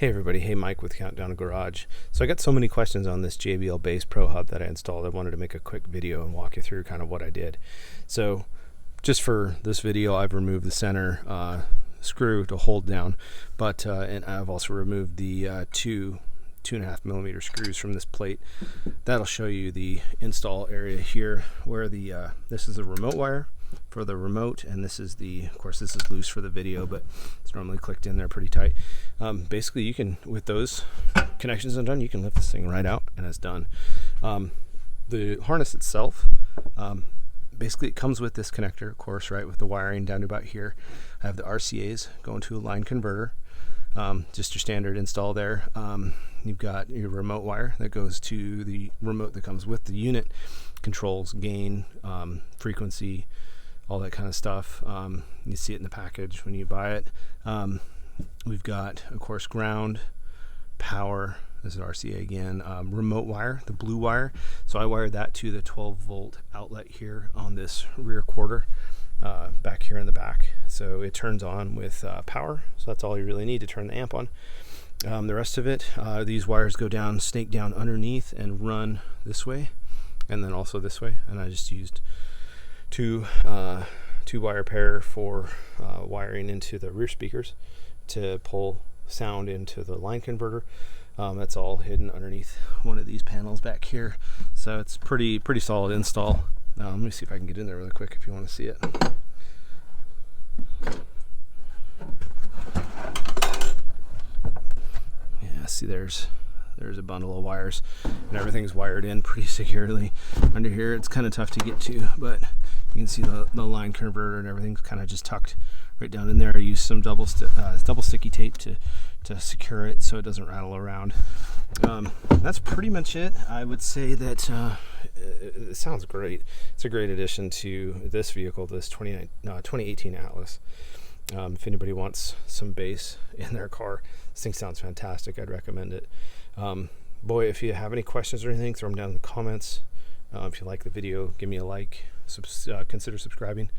Hey everybody, hey Mike with Countdown Garage. So I got so many questions on this JBL BassPro Hub that I installed. I wanted to make a quick video and walk you through kind of what I did. So just for this video, I've removed the center screw to hold down, but and I've also removed the 2.5mm screws from this plate. That'll show you the install area here where the this is the remote wire for the remote, and this is the, of course this is loose for the video, but it's normally clicked in there pretty tight. Basically you can, with those connections undone, you can lift this thing right out and it's done. The harness itself, basically it comes with this connector, of course, right, with the wiring down to about here. I have the RCAs going to a line converter, just your standard install there. You've got your remote wire that goes to the remote that comes with the unit, controls gain, frequency, all that kind of stuff. You see it in the package when you buy it. We've got, of course, ground, power. This is RCA again. Remote wire, the blue wire. So I wired that to the 12-volt outlet here on this rear quarter, back here in the back. So it turns on with power. So that's all you really need to turn the amp on. The rest of it, these wires go down, snake down underneath and run this way, and then also this way. And I just used two wire pair for wiring into the rear speakers to pull sound into the line converter. That's all hidden underneath one of these panels back here. So it's pretty solid install. Let me see if I can get in there really quick if you want to see it. Yeah, see there's a bundle of wires and everything's wired in pretty securely under here. It's kind of tough to get to, but you can see the line converter and everything's kind of just tucked right down in there. I used some double sticky tape to secure it so it doesn't rattle around. That's pretty much it. I would say that it sounds great. It's a great addition to this vehicle, this 2018 Atlas. If anybody wants some bass in their car, this thing sounds fantastic. I'd recommend it. Boy, if you have any questions or anything, throw them down in the comments. If you like the video, give me a like. Consider subscribing.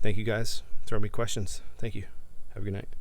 Thank you guys. Throw me questions. Thank you. Have a good night.